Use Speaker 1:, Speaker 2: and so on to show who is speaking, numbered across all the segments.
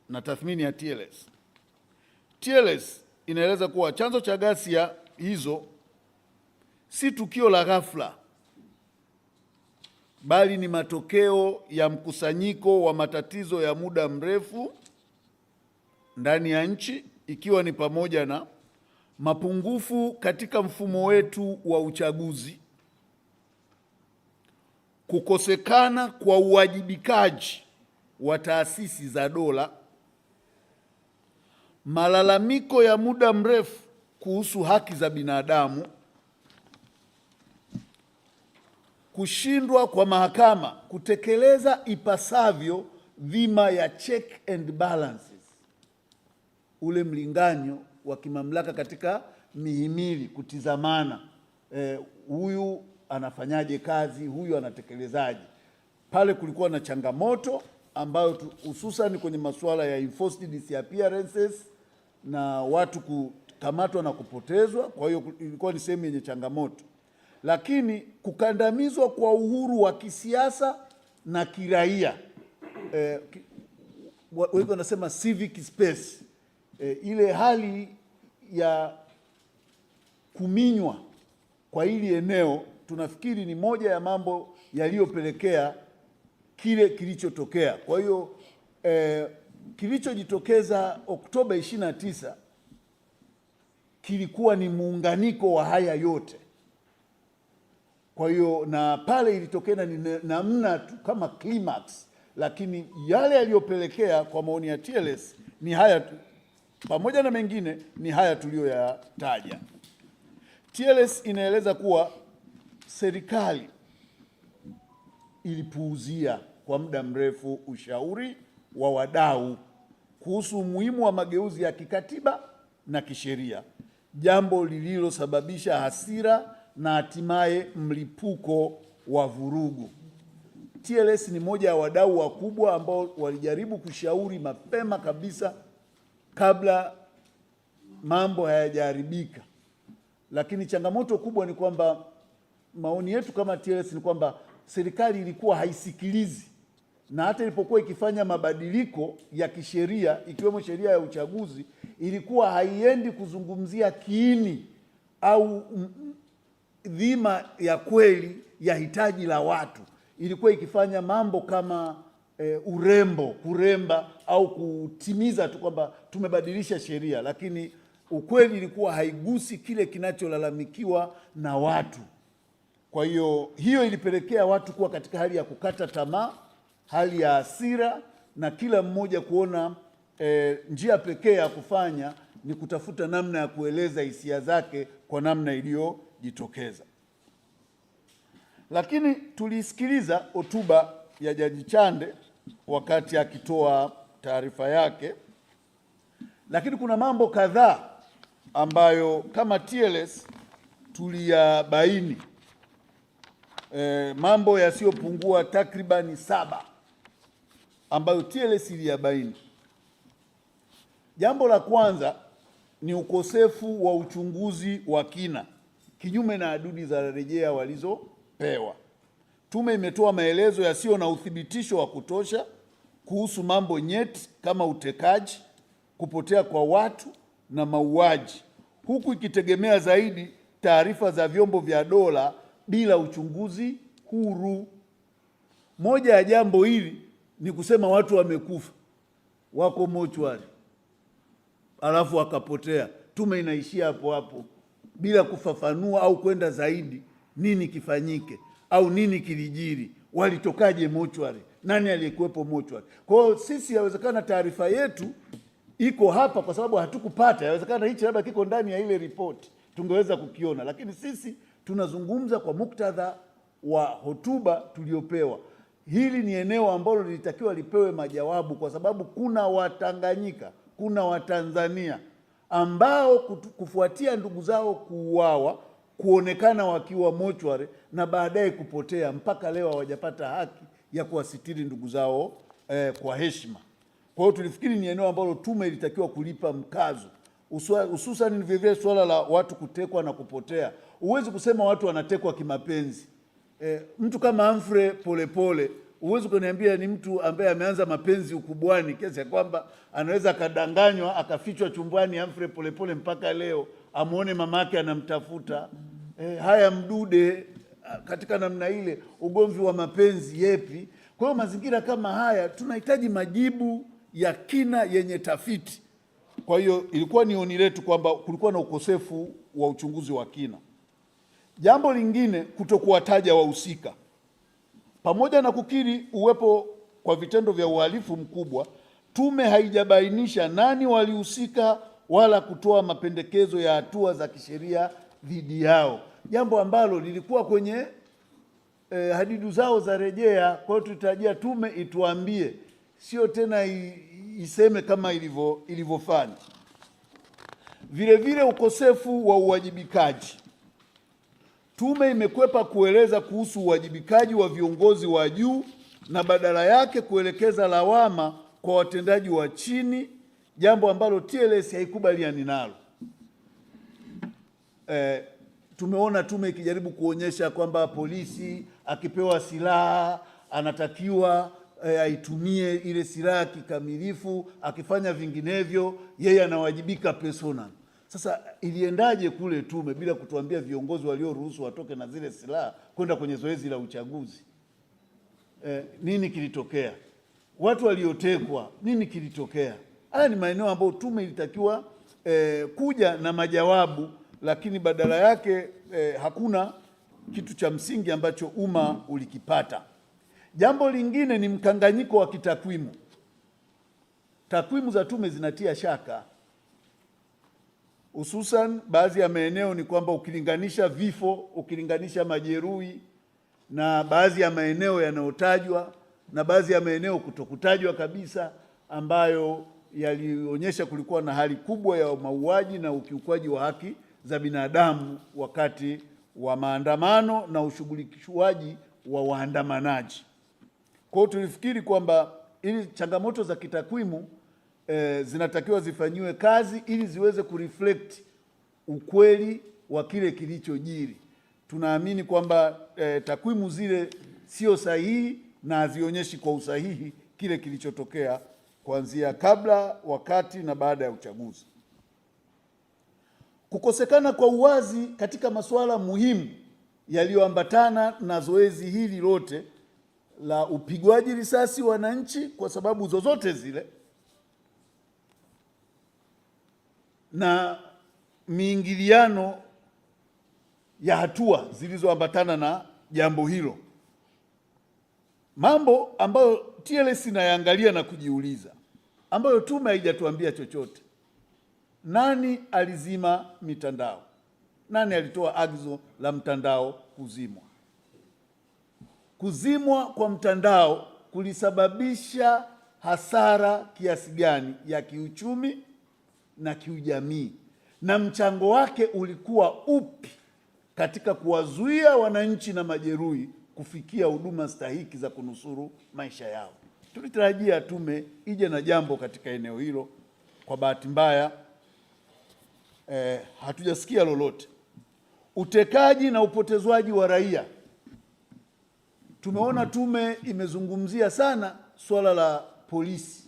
Speaker 1: na tathmini ya TLS. TLS inaeleza kuwa chanzo cha ghasia hizo si tukio la ghafla, bali ni matokeo ya mkusanyiko wa matatizo ya muda mrefu ndani ya nchi, ikiwa ni pamoja na mapungufu katika mfumo wetu wa uchaguzi, kukosekana kwa uwajibikaji wa taasisi za dola, malalamiko ya muda mrefu kuhusu haki za binadamu, kushindwa kwa mahakama kutekeleza ipasavyo dhima ya check and balances, ule mlinganyo wa kimamlaka katika mihimili, kutizamana, huyu anafanyaje kazi, huyu anatekelezaje. Pale kulikuwa na changamoto ambayo hususan kwenye masuala ya enforced disappearances na watu kukamatwa na kupotezwa. Kwa hiyo ilikuwa ni sehemu yenye changamoto, lakini kukandamizwa kwa uhuru wa kisiasa na kiraia, wengi wanasema civic space, ile hali ya kuminywa kwa hili eneo, tunafikiri ni moja ya mambo yaliyopelekea kile kilichotokea. Kwa hiyo kilichojitokeza Oktoba 29 kilikuwa ni muunganiko wa haya yote. Kwa hiyo na pale ilitokea ni namna tu kama climax, lakini yale yaliyopelekea kwa maoni ya TLS ni haya tu, pamoja na mengine ni haya tuliyoyataja. TLS inaeleza kuwa serikali ilipuuzia kwa muda mrefu ushauri wa wadau kuhusu umuhimu wa mageuzi ya kikatiba na kisheria, jambo lililosababisha hasira na hatimaye mlipuko wa vurugu. TLS ni moja ya wadau wakubwa ambao walijaribu kushauri mapema kabisa kabla mambo hayajaharibika, lakini changamoto kubwa ni kwamba maoni yetu kama TLS ni kwamba serikali ilikuwa haisikilizi, na hata ilipokuwa ikifanya mabadiliko ya kisheria ikiwemo sheria ya uchaguzi, ilikuwa haiendi kuzungumzia kiini au dhima ya kweli ya hitaji la watu. Ilikuwa ikifanya mambo kama kuremba au kutimiza tu kwamba tumebadilisha sheria, lakini ukweli ilikuwa haigusi kile kinacholalamikiwa na watu. Kwa hiyo ilipelekea watu kuwa katika hali ya kukata tamaa, hali ya hasira, na kila mmoja kuona njia pekee ya kufanya ni kutafuta namna ya kueleza hisia zake kwa namna iliyojitokeza. Lakini tulisikiliza hotuba ya Jaji Chande wakati akitoa taarifa yake, lakini kuna mambo kadhaa ambayo kama TLS tuliyabaini, mambo yasiyopungua takribani 7 ambayo TLS iliyabaini. Jambo la kwanza ni ukosefu wa uchunguzi wa kina, kinyume na ahadi za rejea walizopewa. Tume imetoa maelezo yasiyo na uthibitisho wa kutosha kuhusu mambo nyeti kama utekaji, kupotea kwa watu na mauaji, huku ikitegemea zaidi taarifa za vyombo vya dola bila uchunguzi huru. Moja ya jambo hili ni kusema watu wamekufa, wako mochwari, alafu wakapotea. Tume inaishia hapo hapo bila kufafanua au kwenda zaidi nini kifanyike au nini kilijiri, walitokaje mochwari, nani aliyekuwepo mochwari. Kwa hiyo sisi, yawezekana taarifa yetu iko hapa kwa sababu hatukupata, yawezekana hichi labda kiko ndani ya ile ripoti tungeweza kukiona, lakini sisi tunazungumza kwa muktadha wa hotuba tuliopewa. Hili ni eneo ambalo lilitakiwa lipewe majawabu, kwa sababu kuna Watanganyika, kuna Watanzania ambao kufuatia ndugu zao kuuawa, kuonekana wakiwa mochwari na baadaye kupotea, mpaka leo hawajapata haki ya kuwasitiri ndugu zao kwa heshima. Kwa hiyo tulifikiri ni eneo ambalo tume ilitakiwa kulipa mkazo, hususan vile swala la watu kutekwa na kupotea. Huwezi kusema watu wanatekwa kimapenzi. Mtu kama Humphrey Polepole Uwezo kuniambia ni mtu ambaye ameanza mapenzi ukubwani kiasi ya kwamba anaweza akadanganywa akafichwa chumbani Humphrey Polepole mpaka leo amuone mamake anamtafuta. Haya Mdude katika namna ile, ugomvi wa mapenzi yepi. Kwa hiyo mazingira kama haya tunahitaji majibu ya kina yenye tafiti. Kwa hiyo ilikuwa ni oni letu kwamba kulikuwa na ukosefu wa uchunguzi wa kina. Jambo lingine, kutokuwataja wahusika. Pamoja na kukiri uwepo kwa vitendo vya uhalifu mkubwa, tume haijabainisha nani walihusika wala kutoa mapendekezo ya hatua za kisheria dhidi yao, jambo ambalo lilikuwa kwenye hadidu zao za rejea. Kwa hiyo tulitarajia tume ituambie, sio tena iseme kama ilivyofanya. Vile vile ukosefu wa uwajibikaji. Tume imekwepa kueleza kuhusu uwajibikaji wa viongozi wa juu na badala yake kuelekeza lawama kwa watendaji wa chini, jambo ambalo TLS haikubaliani nalo. Tumeona tume ikijaribu kuonyesha kwamba polisi akipewa silaha anatakiwa aitumie ile silaha kikamilifu, akifanya vinginevyo yeye anawajibika personal. Sasa iliendaje kule tume bila kutuambia viongozi walioruhusu watoke na zile silaha kwenda kwenye zoezi la uchaguzi? Nini kilitokea? Watu waliotekwa, nini kilitokea? Haya ni maeneo ambayo tume ilitakiwa kuja na majawabu, lakini badala yake hakuna kitu cha msingi ambacho umma ulikipata. Jambo lingine ni mkanganyiko wa kitakwimu. Takwimu za tume zinatia shaka, hususan baadhi ya maeneo ni kwamba ukilinganisha vifo, ukilinganisha majeruhi na baadhi ya maeneo yanayotajwa na baadhi ya maeneo kutokutajwa kabisa, ambayo yalionyesha kulikuwa na hali kubwa ya mauaji na ukiukwaji wa haki za binadamu wakati wa maandamano na ushughulikishwaji wa waandamanaji. Kwa hiyo tulifikiri kwamba ili changamoto za kitakwimu zinatakiwa zifanyiwe kazi ili ziweze kureflect ukweli wa kile kilichojiri. Tunaamini kwamba takwimu zile sio sahihi na hazionyeshi kwa usahihi kile kilichotokea kuanzia kabla, wakati na baada ya uchaguzi. Kukosekana kwa uwazi katika masuala muhimu yaliyoambatana na zoezi hili lote la upigwaji risasi wananchi kwa sababu zozote zile na miingiliano ya hatua zilizoambatana na jambo hilo, mambo ambayo TLS inayaangalia na kujiuliza, ambayo tume haijatuambia chochote. Nani alizima mitandao? Nani alitoa agizo la mtandao kuzimwa? Kuzimwa kwa mtandao kulisababisha hasara kiasi gani ya kiuchumi na kiujamii, na mchango wake ulikuwa upi katika kuwazuia wananchi na majeruhi kufikia huduma stahiki za kunusuru maisha yao? Tulitarajia tume ije na jambo katika eneo hilo. Kwa bahati mbaya hatujasikia lolote. Utekaji na upotezwaji wa raia. Tumeona tume imezungumzia sana swala la polisi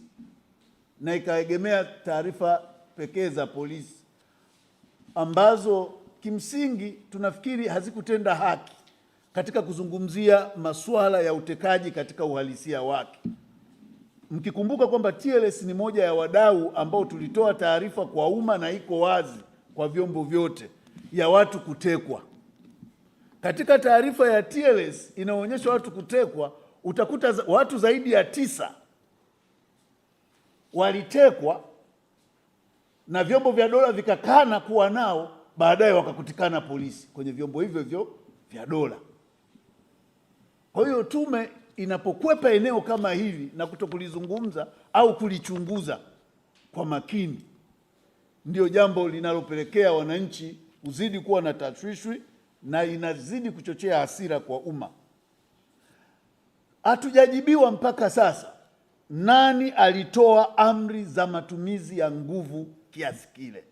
Speaker 1: na ikaegemea taarifa pekee za polisi ambazo kimsingi tunafikiri hazikutenda haki katika kuzungumzia masuala ya utekaji katika uhalisia wake. Mkikumbuka kwamba TLS ni moja ya wadau ambao tulitoa taarifa kwa umma na iko wazi kwa vyombo vyote ya watu kutekwa. Katika taarifa ya TLS inaonyesha watu kutekwa, utakuta watu zaidi ya 9 walitekwa na vyombo vya dola vikakana kuwa nao, baadaye wakakutikana polisi kwenye vyombo hivyo vya dola. Kwa hiyo tume inapokwepa eneo kama hili na kutokulizungumza au kulichunguza kwa makini, ndio jambo linalopelekea wananchi kuzidi kuwa na tashwishwi na inazidi kuchochea hasira kwa umma. Hatujajibiwa mpaka sasa nani alitoa amri za matumizi ya nguvu kiasi kile.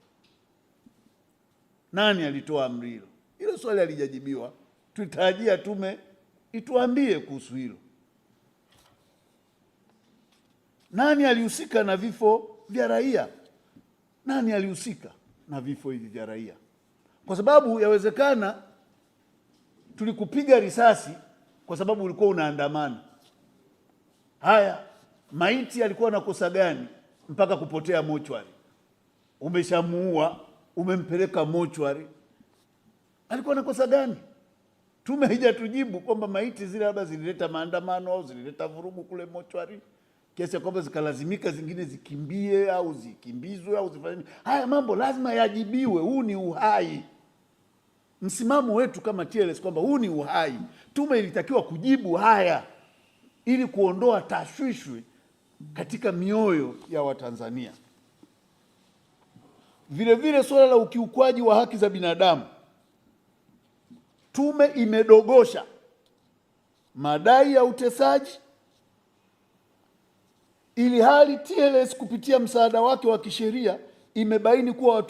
Speaker 1: Nani alitoa amri hilo? Hilo swali halijajibiwa. Tulitarajia tume ituambie kuhusu hilo. Nani alihusika na vifo vya raia? Nani alihusika na vifo hivi vya raia? Kwa sababu yawezekana tulikupiga risasi kwa sababu ulikuwa unaandamana. Haya, maiti alikuwa na kosa gani mpaka kupotea mochwari? Umeshamuua, umempeleka mochwari, alikuwa na kosa gani? Tume haijatujibu kwamba maiti zile labda zilileta maandamano au zilileta vurugu kule mochwari, kiasi kwamba zikalazimika zingine zikimbie au zikimbizwe au zifanye. Haya mambo lazima yajibiwe. Huu ni uhai. Msimamo wetu kama TLS kwamba huu ni uhai. Tume ilitakiwa kujibu haya ili kuondoa tashwishwi katika mioyo ya Watanzania. Vile vile suala la ukiukwaji wa haki za binadamu, tume imedogosha madai ya utesaji, ili hali TLS kupitia msaada wake wa kisheria imebaini kuwa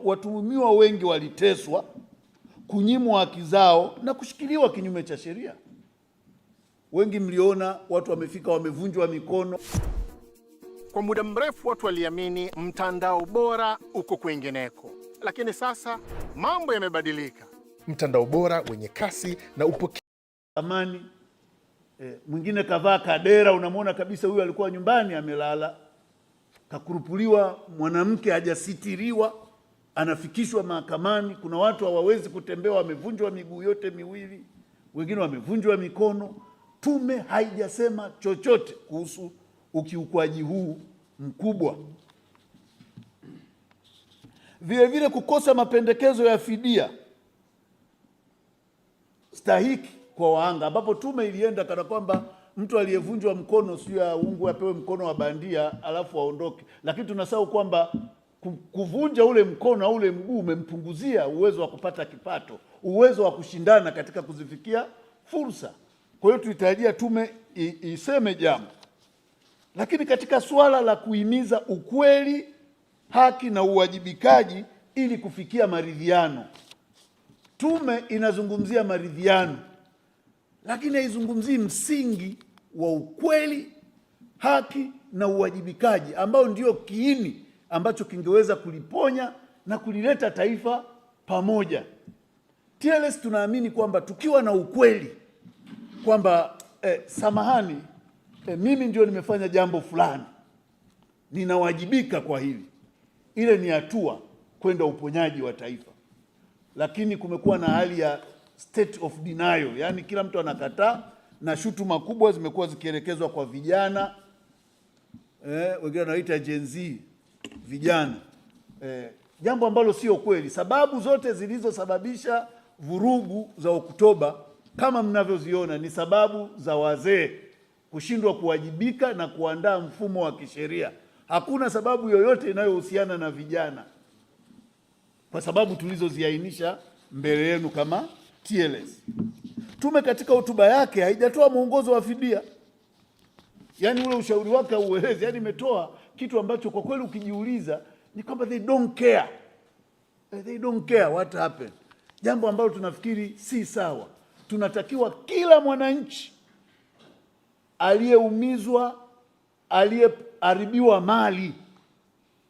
Speaker 1: watuhumiwa wengi waliteswa, kunyimwa haki zao na kushikiliwa kinyume cha sheria. Wengi mliona watu wamefika wamevunjwa mikono.
Speaker 2: Kwa muda mrefu watu waliamini mtandao bora uko kwingineko, lakini sasa mambo yamebadilika.
Speaker 3: Mtandao bora wenye kasi na
Speaker 1: amani. Mwingine kavaa kadera, unamwona kabisa huyu alikuwa nyumbani amelala, kakurupuliwa, mwanamke hajasitiriwa, anafikishwa mahakamani. Kuna watu hawawezi kutembea, wamevunjwa miguu yote miwili, wengine wamevunjwa mikono. Tume haijasema chochote kuhusu ukiukwaji huu mkubwa. Vile vile kukosa mapendekezo ya fidia stahiki kwa wahanga, ambapo tume ilienda kana kwamba mtu aliyevunjwa mkono sio ya ungu apewe mkono wa bandia alafu aondoke. Lakini tunasahau kwamba kuvunja ule mkono au ule mguu umempunguzia uwezo wa kupata kipato, uwezo wa kushindana katika kuzifikia fursa. Kwa hiyo tulitarajia tume iseme jambo. Lakini katika suala la kuhimiza ukweli, haki na uwajibikaji ili kufikia maridhiano, tume inazungumzia maridhiano, lakini haizungumzii msingi wa ukweli, haki na uwajibikaji ambao ndio kiini ambacho kingeweza kuliponya na kulileta taifa pamoja. TLS tunaamini kwamba tukiwa na ukweli kwamba samahani, mimi ndio nimefanya jambo fulani, ninawajibika kwa hili, ile ni hatua kwenda uponyaji wa taifa. Lakini kumekuwa na hali ya state of denial, yani kila mtu anakataa, na shutuma kubwa zimekuwa zikielekezwa kwa vijana, wengine wanaita Gen Z vijana, jambo ambalo sio kweli. Sababu zote zilizosababisha vurugu za Oktoba kama mnavyoziona ni sababu za wazee kushindwa kuwajibika na kuandaa mfumo wa kisheria. Hakuna sababu yoyote inayohusiana na vijana, kwa sababu tulizoziainisha mbele yenu kama TLS. Tume katika hotuba yake haijatoa mwongozo wa fidia, yaani ule ushauri wake hauelezi, yaani imetoa kitu ambacho kwa kweli ukijiuliza ni kwamba they don't care. They don't care what happened. Jambo ambalo tunafikiri si sawa. Tunatakiwa kila mwananchi aliyeumizwa, aliyeharibiwa mali,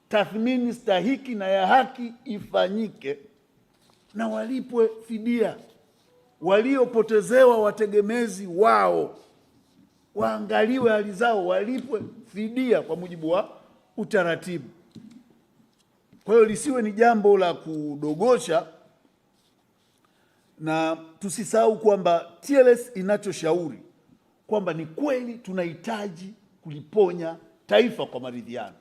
Speaker 1: tathmini stahiki na ya haki ifanyike na walipwe fidia. Waliopotezewa wategemezi wao waangaliwe hali zao, walipwe fidia kwa mujibu wa utaratibu. Kwa hiyo lisiwe ni jambo la kudogosha, na tusisahau kwamba TLS inachoshauri kwamba ni kweli tunahitaji kuliponya taifa kwa maridhiano,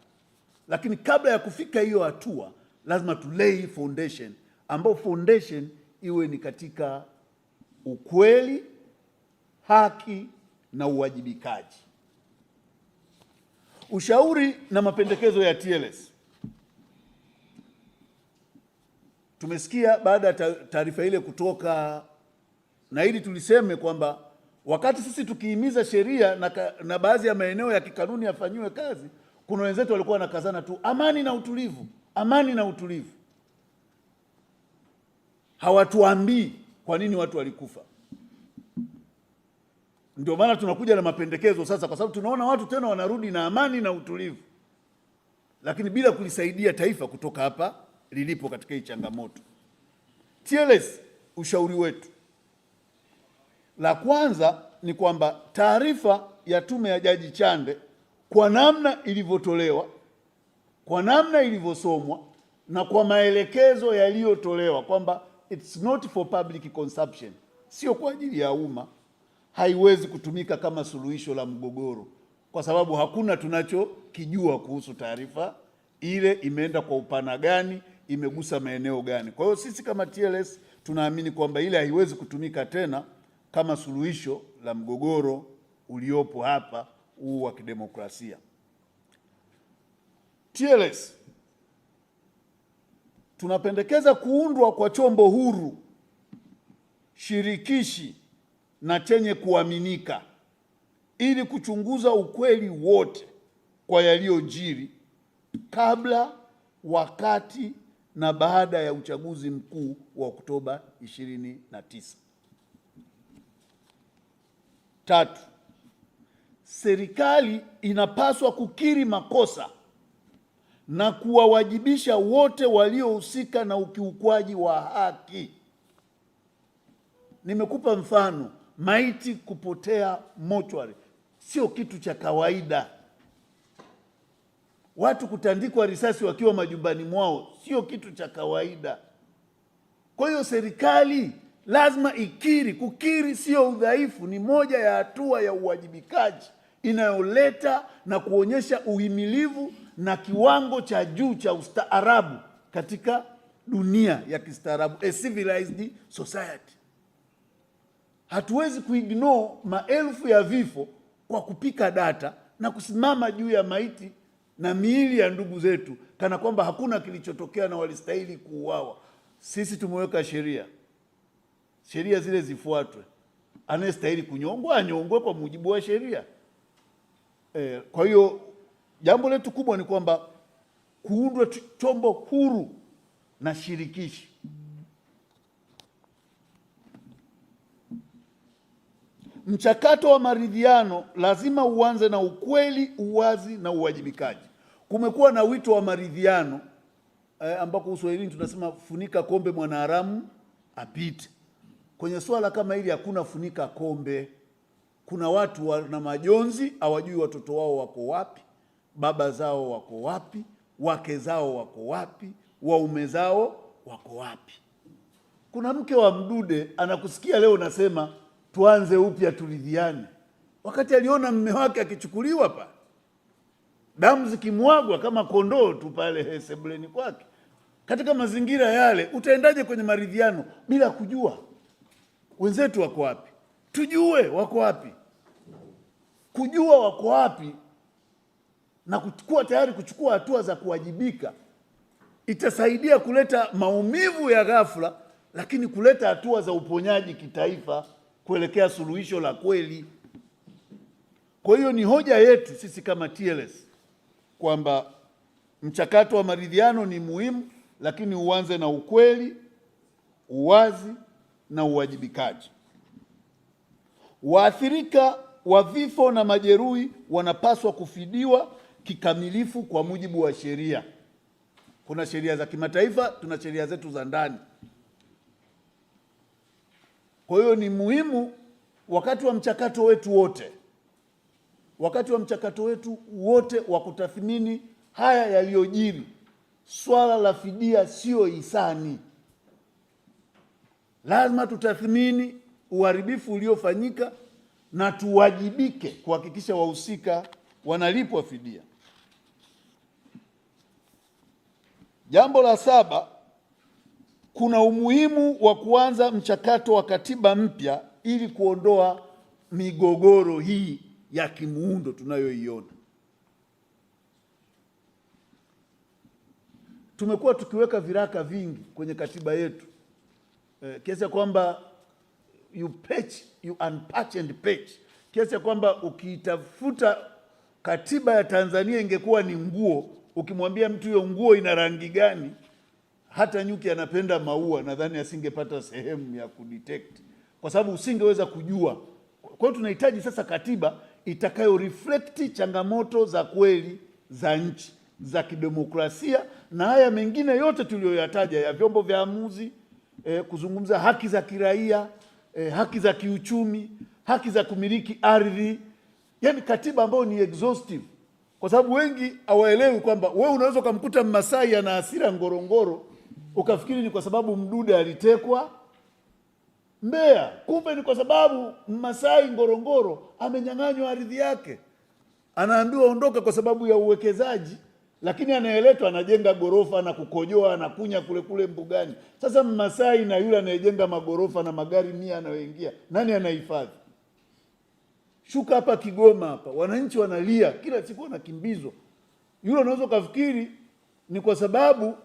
Speaker 1: lakini kabla ya kufika hiyo hatua lazima tulei foundation, ambao foundation iwe ni katika ukweli, haki na uwajibikaji. Ushauri na mapendekezo ya TLS. Tumesikia baada ya taarifa ile kutoka, na hili tuliseme kwamba wakati sisi tukihimiza sheria na baadhi ya maeneo ya kikanuni yafanyiwe kazi, kuna wenzetu walikuwa wanakazana tu amani na utulivu, amani na utulivu. Hawatuambii kwa nini watu walikufa. Ndio maana tunakuja na mapendekezo sasa, kwa sababu tunaona watu tena wanarudi na amani na utulivu, lakini bila kulisaidia taifa kutoka hapa lilipo katika hii changamoto. TLS, ushauri wetu, la kwanza ni kwamba taarifa ya tume ya Jaji Chande kwa namna ilivyotolewa, kwa namna ilivyosomwa na kwa maelekezo yaliyotolewa kwamba it's not for public consumption, sio kwa ajili ya umma, haiwezi kutumika kama suluhisho la mgogoro, kwa sababu hakuna tunachokijua kuhusu taarifa ile, imeenda kwa upana gani, imegusa maeneo gani. Kwa hiyo sisi kama TLS tunaamini kwamba ile haiwezi kutumika tena kama suluhisho la mgogoro uliopo hapa huu wa kidemokrasia. TLS tunapendekeza kuundwa kwa chombo huru, shirikishi na chenye kuaminika ili kuchunguza ukweli wote kwa yaliyojiri kabla, wakati na baada ya uchaguzi mkuu wa Oktoba 29. 3, serikali inapaswa kukiri makosa na kuwawajibisha wote waliohusika na ukiukwaji wa haki. Nimekupa mfano, maiti kupotea mochwari sio kitu cha kawaida. Watu kutandikwa risasi wakiwa majumbani mwao sio kitu cha kawaida. Kwa hiyo serikali lazima ikiri. Kukiri sio udhaifu, ni moja ya hatua ya uwajibikaji inayoleta na kuonyesha uhimilivu na kiwango cha juu cha ustaarabu katika dunia ya kistaarabu, a civilized society. Hatuwezi kuignore maelfu ya vifo kwa kupika data na kusimama juu ya maiti na miili ya ndugu zetu kana kwamba hakuna kilichotokea na walistahili kuuawa. Sisi tumeweka sheria, sheria zile zifuatwe. Anayestahili kunyongwa anyongwe kwa mujibu wa sheria. Kwa hiyo jambo letu kubwa ni kwamba kuundwa chombo huru na shirikishi. Mchakato wa maridhiano lazima uanze na ukweli, uwazi na uwajibikaji. Kumekuwa na wito wa maridhiano ambako Uswahilini tunasema funika kombe mwanaharamu apite. Kwenye swala kama hili hakuna funika kombe. Kuna watu wana majonzi, hawajui watoto wao wako wapi, baba zao wako wapi, wake zao wako wapi, waume zao wako wapi. Kuna mke wa Mdude anakusikia leo nasema tuanze upya turidhiane, wakati aliona mume wake akichukuliwa pa damu zikimwagwa kama kondoo tu pale sebuleni kwake. Katika mazingira yale utaendaje kwenye maridhiano bila kujua wenzetu wako wapi? Tujue wako wapi. Kujua wako wapi na kuwa tayari kuchukua hatua za kuwajibika itasaidia kuleta maumivu ya ghafla, lakini kuleta hatua za uponyaji kitaifa kuelekea suluhisho la kweli. Kwa hiyo ni hoja yetu sisi kama TLS kwamba mchakato wa maridhiano ni muhimu, lakini uanze na ukweli, uwazi na uwajibikaji. Waathirika wa vifo na majeruhi wanapaswa kufidiwa kikamilifu kwa mujibu wa sheria. Kuna sheria za kimataifa, tuna sheria zetu za ndani. Kwa hiyo ni muhimu wakati wa mchakato wetu wote wa kutathmini haya yaliyojiri, swala la fidia sio hisani. Lazima tutathmini uharibifu uliofanyika na tuwajibike kuhakikisha wahusika wanalipwa fidia. Jambo la 7, kuna umuhimu wa kuanza mchakato wa katiba mpya ili kuondoa migogoro hii ya kimuundo tunayoiona. Tumekuwa tukiweka viraka vingi kwenye katiba yetu kiasi ya kwamba you unpatch and patch, kiasi ya kwamba ukiitafuta katiba ya Tanzania ingekuwa ni nguo, ukimwambia mtu hiyo nguo ina rangi gani, hata nyuki anapenda maua, nadhani asingepata sehemu ya kudetect, kwa sababu usingeweza kujua Kwa hiyo tunahitaji sasa katiba itakayo reflect changamoto za kweli za nchi za kidemokrasia na haya mengine yote tuliyoyataja ya vyombo vya maamuzi, kuzungumza haki za kiraia, haki za kiuchumi, haki za kumiliki ardhi, yani katiba ambayo ni exhaustive. Kwa sababu wengi hawaelewi kwamba wewe unaweza ukamkuta Mmasai ana hasira Ngorongoro ukafikiri ni kwa sababu Mdude alitekwa Mbeya, kumbe ni kwa sababu Mmasai Ngorongoro amenyang'anywa ardhi yake, anaambiwa ondoka kwa sababu ya uwekezaji, lakini anayeletwa anajenga gorofa na kukojoa na kunya kule kule mbugani. Sasa Mmasai na yule anayejenga magorofa na magari 100 anayoingia, nani anahifadhi? Shuka hapa Kigoma hapa, wananchi wanalia kila siku, wanakimbizwa. Yule unaweza kufikiri ni kwa sababu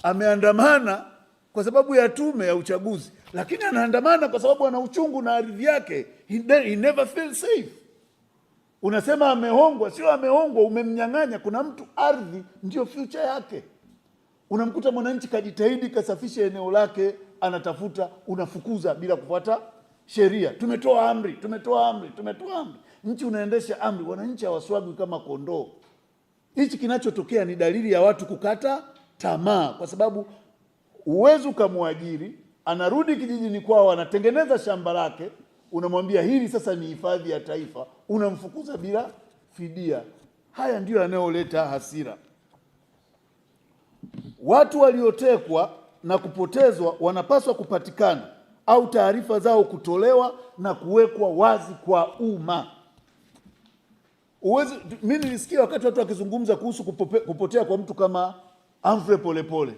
Speaker 1: ameandamana kwa sababu ya tume ya uchaguzi, lakini anaandamana kwa sababu ana uchungu na ardhi yake. He never felt safe. Unasema amehongwa, sio amehongwa, umemnyang'anya. Kuna mtu ardhi ndio future yake. Unamkuta mwananchi kajitahidi kasafisha eneo lake, anatafuta, unafukuza bila kufuata sheria. Tumetoa amri. Nchi unaendesha amri, wananchi hawaswagwi kama kondoo. Hichi kinachotokea ni dalili ya watu kukata tamaa, kwa sababu uwezo ukamwajiri, anarudi kijijini kwao, anatengeneza shamba lake, unamwambia hili sasa ni hifadhi ya taifa, unamfukuza bila fidia. Haya ndiyo yanayoleta hasira. Watu waliotekwa na kupotezwa wanapaswa kupatikana au taarifa zao kutolewa na kuwekwa wazi kwa umma. Mimi nilisikia wakati watu wakizungumza kuhusu kupotea kwa mtu kama Humphrey Polepole.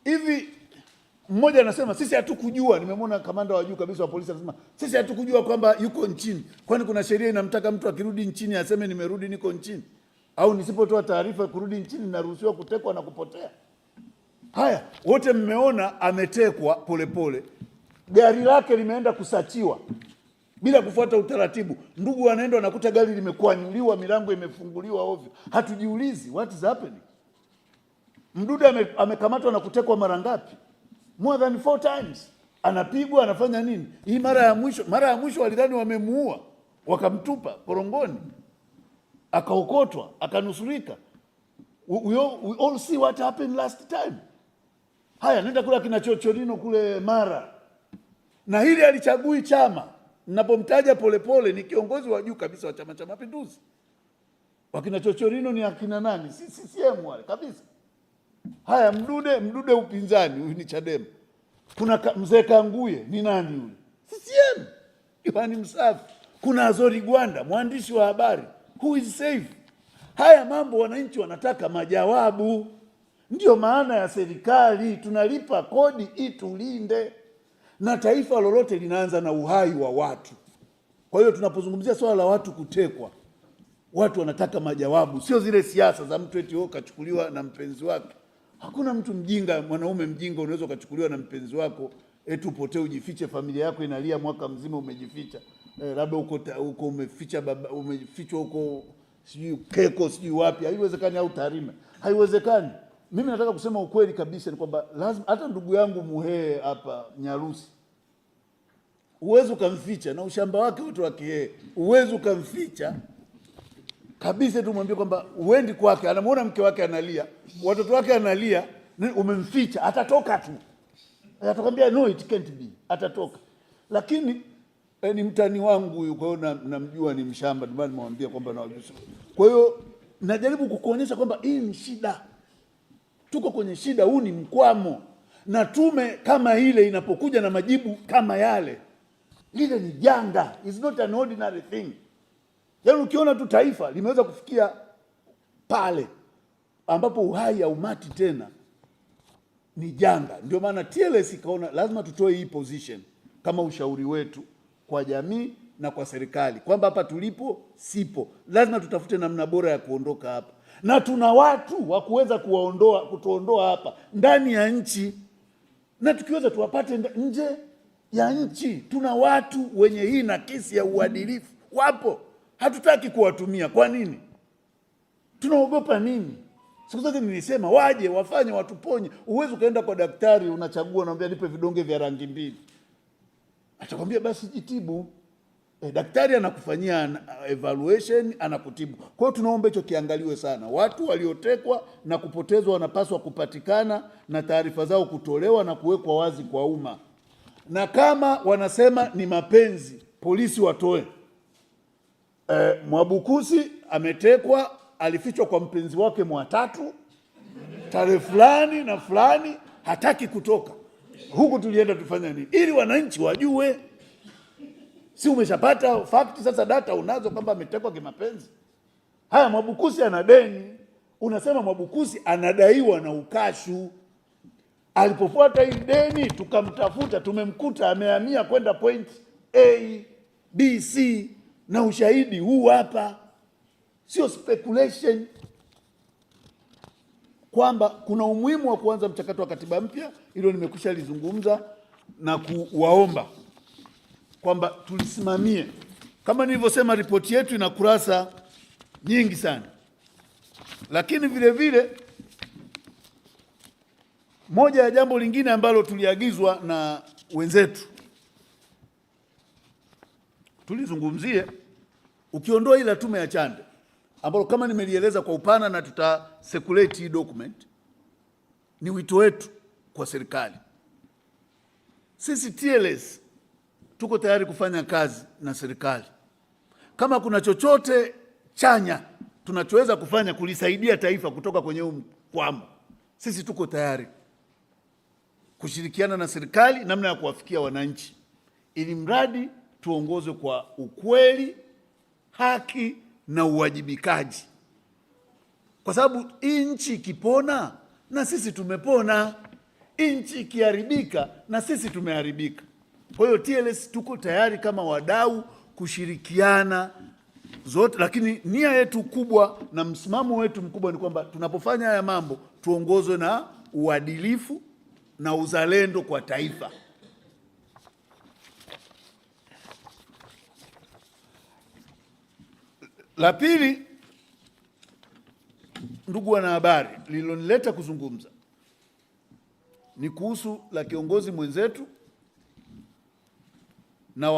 Speaker 1: Hivi mmoja anasema sisi hatukujua, nimemwona kamanda wa juu kabisa wa polisi anasema sisi hatukujua kwamba yuko nchini. Kwani kuna sheria inamtaka mtu akirudi nchini aseme nimerudi niko nchini? Au nisipotoa taarifa kurudi nchini naruhusiwa kutekwa na kupotea? Haya, wote mmeona ametekwa Polepole. Gari lake limeenda kusachiwa bila kufuata utaratibu. Ndugu wanaenda wanakuta gari limekwanyuliwa, milango imefunguliwa ovyo. Hatujiulizi what is happening? Mdude amekamatwa na kutekwa mara ngapi? More than 4 times. Anapigwa, anafanya nini? Hii mara ya mwisho walidhani wamemuua, wakamtupa korongoni, akaokotwa, akanusurika. We all see what happened last time. Haya, nenda kula kina Chochorino kule Mara. Na hili alichagui chama. Ninapomtaja Polepole ni kiongozi wa juu kabisa wa Chama cha Mapinduzi. Wakina Chochorino ni akina nani? CCM wale kabisa. Haya, Mdude upinzani, huyu ni Chadema. Kuna mzee Kanguye, ni nani yule? CCM. Yohani Msafi. Kuna Azori Gwanda, mwandishi wa habari. Who is safe? Haya mambo wananchi wanataka majawabu. Ndio maana ya serikali, tunalipa kodi itulinde. Na taifa lolote linaanza na uhai wa watu. Kwa hiyo tunapozungumzia swala la watu kutekwa, watu wanataka majawabu, sio zile siasa za mtu eti kachukuliwa na mpenzi wake. Hakuna mtu mjinga, mwanaume mjinga unaweza kuchukuliwa na mpenzi wako eti upotee ujifiche, familia yako inalia mwaka mzima umejificha. Labda uko umeficha baba, umefichwa huko sijui Keko sijui wapi. Haiwezekani, au Tarime. Haiwezekani. Mimi nataka kusema ukweli kabisa ni kwamba lazima, hata ndugu yangu Muhee hapa Nyarusi, uwezo ukamficha na ushamba wake wote wa Kihehe, uwezo ukamficha kabisa, tu mwambie kwamba uendi kwake, anamuona mke wake analia, watoto wake analia, umemficha, atatoka tu. Atakwambia no it can't be, atatoka. Lakini ni mtani wangu huyu, kwa hiyo namjua ni mshamba, ndio maana nimwambia kwamba na wajusi. Kwa hiyo najaribu kukuonyesha kwamba hii ni shida. Tuko kwenye shida, huu ni mkwamo. Na tume kama ile inapokuja na majibu kama yale, lile ni janga. It's not an ordinary thing. Yaani ukiona tu taifa limeweza kufikia pale ambapo uhai haumati tena, ni janga. Ndio maana TLS ikaona lazima tutoe hii position kama ushauri wetu kwa jamii na kwa serikali, kwamba hapa tulipo sipo, lazima tutafute namna bora ya kuondoka hapa. Na tuna watu wa kuweza kutuondoa hapa ndani ya nchi, na tukiweza tuwapate nje ya nchi. Tuna watu wenye hii nakisi ya uadilifu, wapo. Hatutaki kuwatumia. Kwa nini? Tunaogopa nini? Siku zote nilisema waje wafanye, watuponye. Uwezo ukaenda kwa daktari unachagua, unamwambia nipe vidonge vya rangi mbili. atakwambia basi jitibu. Daktari anakufanyia evaluation, anakutibu. Kwa hiyo tunaomba hicho kiangaliwe sana. Watu waliotekwa na kupotezwa wanapaswa kupatikana na taarifa zao kutolewa na kuwekwa wazi kwa umma, na kama wanasema ni mapenzi, polisi watoe. Mwabukusi ametekwa, alifichwa kwa mpenzi wake Mwatatu tarehe fulani na fulani, hataki kutoka. Huku tulienda tufanya nini? Ili wananchi wajue. Si umeshapata fact sasa, data unazo kwamba ametekwa kimapenzi. Haya, Mwabukusi ana deni, unasema Mwabukusi anadaiwa na Ukashu. Alipofuata hii deni tukamtafuta, tumemkuta amehamia kwenda point A, B, C, na ushahidi huu hapa. Sio speculation, kwamba kuna umuhimu wa kuanza mchakato wa katiba mpya. Hilo nimekwisha lizungumza na kuwaomba kwamba tulisimamie. Kama nilivyosema, ripoti yetu ina kurasa nyingi sana, lakini vile vile moja ya jambo lingine ambalo tuliagizwa na wenzetu tulizungumzie, ukiondoa ile tume ya Chande ambalo kama nimelieleza kwa upana na tuta circulate hii document, ni wito wetu kwa serikali. Sisi TLS tuko tayari kufanya kazi na serikali. Kama kuna chochote chanya tunachoweza kufanya kulisaidia taifa kutoka kwenye mkwamo, sisi tuko tayari kushirikiana na serikali namna ya kuwafikia wananchi, ili mradi tuongozwe kwa ukweli, haki na uwajibikaji, kwa sababu hii nchi ikipona na sisi tumepona, nchi ikiharibika na sisi tumeharibika. Kwa hiyo TLS tuko tayari kama wadau kushirikiana zote, lakini nia yetu kubwa na msimamo wetu mkubwa ni kwamba tunapofanya haya mambo tuongozwe na uadilifu na uzalendo kwa taifa. La pili, ndugu wanahabari, lililonileta kuzungumza ni kuhusu la kiongozi mwenzetu